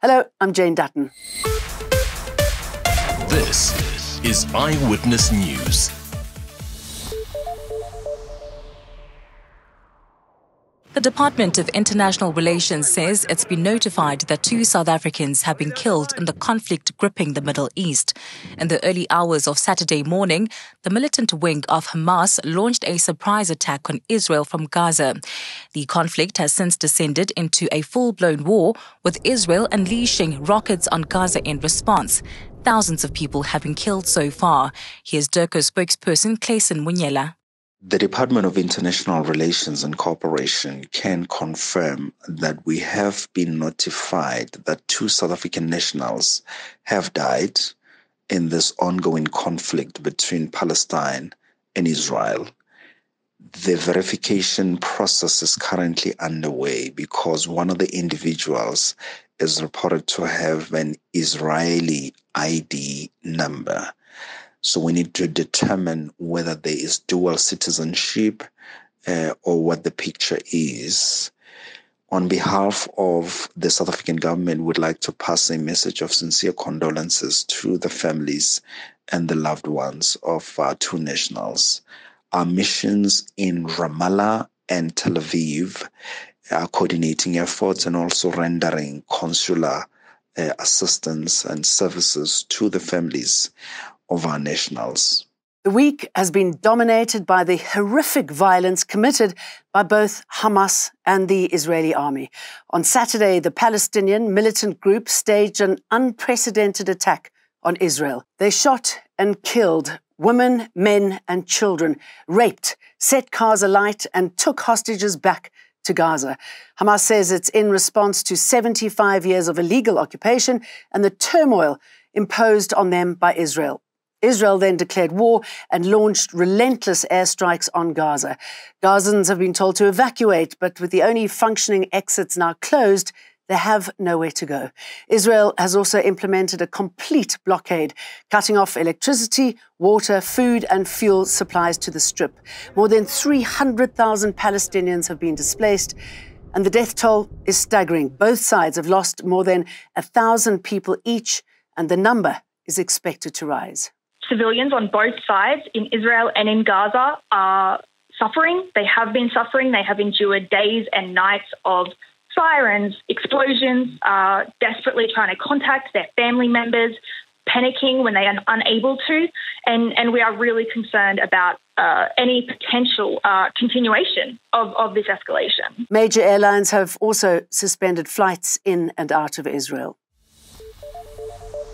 Hello, I'm Jane Dutton. This is Eyewitness News. The Department of International Relations says it's been notified that 2 South Africans have been killed in the conflict gripping the Middle East. In the early hours of Saturday morning, the militant wing of Hamas launched a surprise attack on Israel from Gaza. The conflict has since descended into a full-blown war, with Israel unleashing rockets on Gaza in response. Thousands of people have been killed so far. Here's DIRCO spokesperson Clayson Munyela. The Department of International Relations and Cooperation can confirm that we have been notified that 2 South African nationals have died in this ongoing conflict between Palestine and Israel. The verification process is currently underway because one of the individuals is reported to have an Israeli ID number. So we need to determine whether there is dual citizenship or what the picture is. On behalf of the South African government, we'd like to pass a message of sincere condolences to the families and the loved ones of our 2 nationals. Our missions in Ramallah and Tel Aviv are coordinating efforts and also rendering consular assistance and services to the families of our nationals. The week has been dominated by the horrific violence committed by both Hamas and the Israeli army. On Saturday, the Palestinian militant group staged an unprecedented attack on Israel. They shot and killed women, men and children, raped, set cars alight and took hostages back to Gaza. Hamas says it's in response to 75 years of illegal occupation and the turmoil imposed on them by Israel. Israel then declared war and launched relentless airstrikes on Gaza. Gazans have been told to evacuate, but with the only functioning exits now closed, they have nowhere to go. Israel has also implemented a complete blockade, cutting off electricity, water, food and fuel supplies to the Strip. More than 300,000 Palestinians have been displaced, and the death toll is staggering. Both sides have lost more than 1,000 people each, and the number is expected to rise. Civilians on both sides, in Israel and in Gaza, are suffering. They have been suffering. They have endured days and nights of sirens, explosions, desperately trying to contact their family members, panicking when they are unable to. And we are really concerned about any potential continuation of this escalation. Major airlines have also suspended flights in and out of Israel.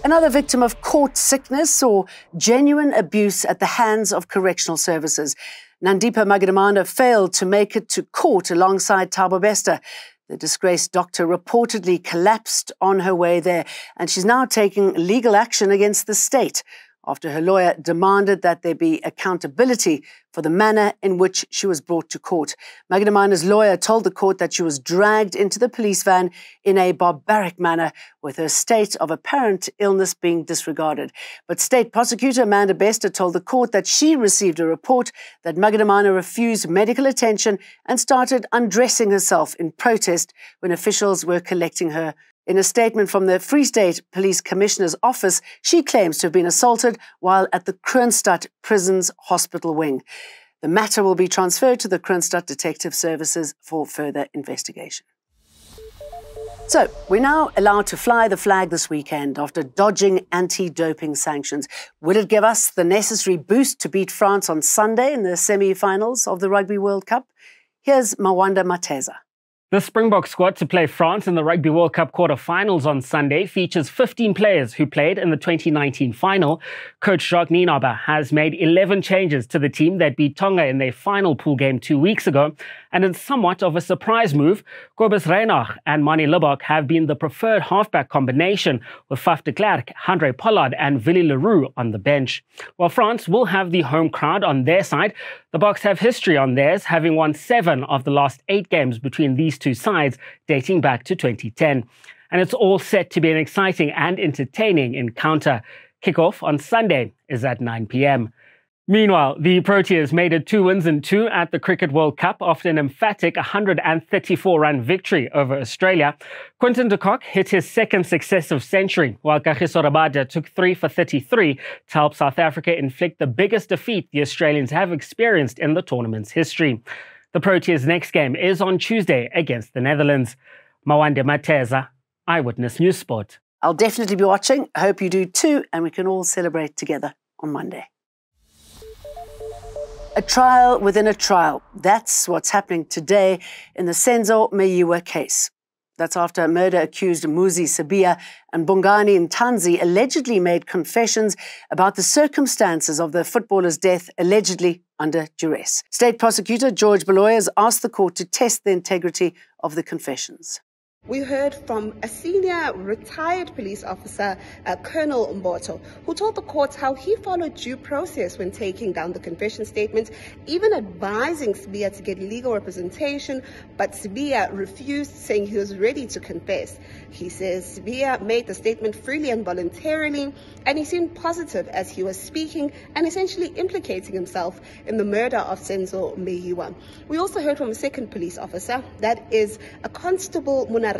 Another victim of court sickness or genuine abuse at the hands of correctional services. Nandipha Magidamane failed to make it to court alongside Thabo Bester. The disgraced doctor reportedly collapsed on her way there, and she's now taking legal action against the state after her lawyer demanded that there be accountability for the manner in which she was brought to court. Magidamane's lawyer told the court that she was dragged into the police van in a barbaric manner, with her state of apparent illness being disregarded. But State Prosecutor Amanda Bester told the court that she received a report that Magidamane refused medical attention and started undressing herself in protest when officials were collecting her. In a statement from the Free State Police Commissioner's office, she claims to have been assaulted while at the Kroonstad Prison's hospital wing. The matter will be transferred to the Kroonstad Detective Services for further investigation. So, we're now allowed to fly the flag this weekend after dodging anti-doping sanctions. Will it give us the necessary boost to beat France on Sunday in the semi-finals of the Rugby World Cup? Here's Mawanda Mateza. The Springbok squad to play France in the Rugby World Cup quarter-finals on Sunday features 15 players who played in the 2019 final. Coach Jacques Nienaber has made 11 changes to the team that beat Tonga in their final pool game 2 weeks ago. And in somewhat of a surprise move, Cobus Reinach and Manie Libbok have been the preferred halfback combination, with Faf de Klerk, Handré Pollard and Willy Leroux on the bench. While France will have the home crowd on their side, the Boks have history on theirs, having won 7 of the last 8 games between these two sides, dating back to 2010. And it's all set to be an exciting and entertaining encounter. Kickoff on Sunday is at 9 p.m. Meanwhile, the Proteas made it 2 wins and 2 at the Cricket World Cup after an emphatic 134-run victory over Australia. Quinton de Kock hit his second successive century, while Kagiso Rabada took 3 for 33 to help South Africa inflict the biggest defeat the Australians have experienced in the tournament's history. The Proteas' next game is on Tuesday against the Netherlands. Mawande Mateza, Eyewitness News Sport. I'll definitely be watching. I hope you do too, and we can all celebrate together on Monday. A trial within a trial. That's what's happening today in the Senzo Meyiwa case. That's after murder-accused Muzi Sibiya and Bongani Ntanzi allegedly made confessions about the circumstances of the footballer's death, allegedly under duress. State Prosecutor George Baloyi has asked the court to test the integrity of the confessions. We heard from a senior retired police officer, Colonel Mboto, who told the court how he followed due process when taking down the confession statement, even advising Sibiya to get legal representation, but Sibiya refused, saying he was ready to confess. He says Sibiya made the statement freely and voluntarily, and he seemed positive as he was speaking and essentially implicating himself in the murder of Senzo Meyiwa. We also heard from a second police officer, that is a Constable Munareng,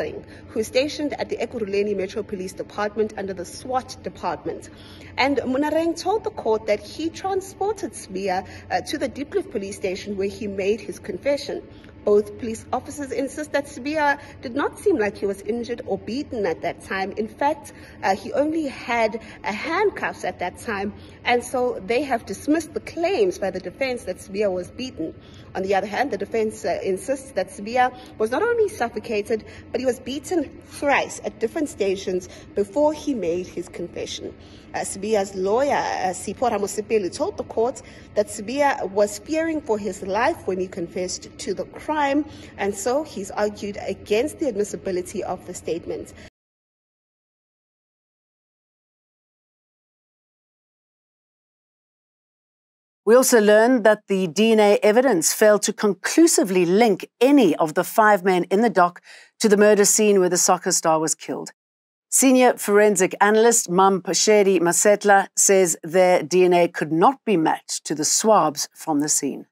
who is stationed at the Ekurhuleni Metro Police Department under the SWAT department. And Munareng told the court that he transported Sibiya to the Diepkloof police station where he made his confession. Both police officers insist that Sibiya did not seem like he was injured or beaten at that time. In fact, he only had handcuffs at that time, and so they have dismissed the claims by the defense that Sibiya was beaten. On the other hand, the defense insists that Sibiya was not only suffocated, but he was beaten thrice at different stations before he made his confession. Sibiya's lawyer, Sipora Mosipeli, told the court that Sibiya was fearing for his life when he confessed to the crime, and so he's argued against the admissibility of the statement. We also learned that the DNA evidence failed to conclusively link any of the 5 men in the dock to the murder scene where the soccer star was killed. Senior forensic analyst Mampasheri Masetla says their DNA could not be matched to the swabs from the scene.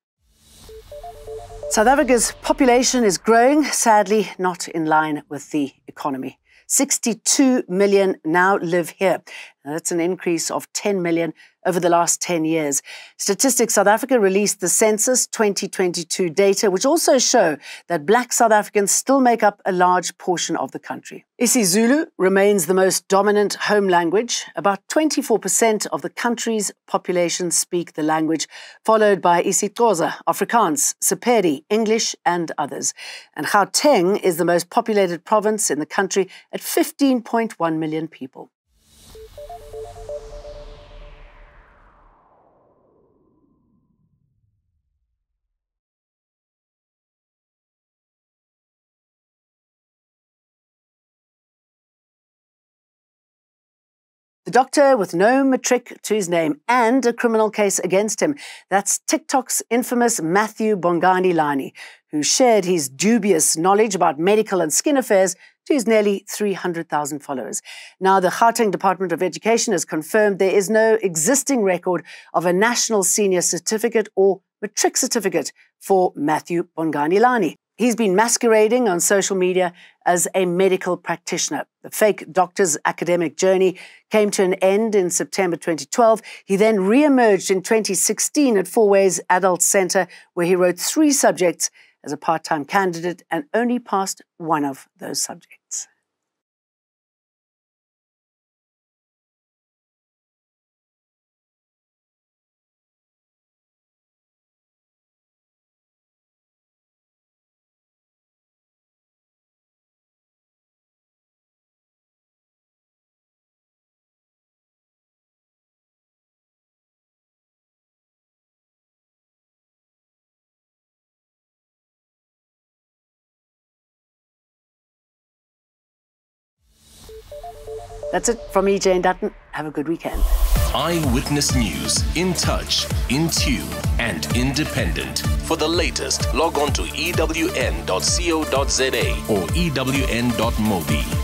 South Africa's population is growing, sadly not in line with the economy. 62 million now live here. Now, that's an increase of 10 million over the last 10 years. Statistics South Africa released the Census 2022 data, which also show that Black South Africans still make up a large portion of the country. isiZulu remains the most dominant home language. About 24% of the country's population speak the language, followed by isiXhosa, Afrikaans, Sepedi, English, and others. And Gauteng is the most populated province in the country at 15.1 million people. The doctor with no matric to his name and a criminal case against him. That's TikTok's infamous Matthew Bongani Lani, who shared his dubious knowledge about medical and skin affairs to his nearly 300,000 followers. Now, the Gauteng Department of Education has confirmed there is no existing record of a national senior certificate or matric certificate for Matthew Bongani Lani. He's been masquerading on social media as a medical practitioner. The fake doctor's academic journey came to an end in September 2012. He then re-emerged in 2016 at Fourways Adult Centre, where he wrote 3 subjects as a part-time candidate and only passed one of those subjects. That's it from me, Jane Dutton. Have a good weekend. Eyewitness News. In touch, in tune, and independent. For the latest, log on to ewn.co.za or ewn.mobi.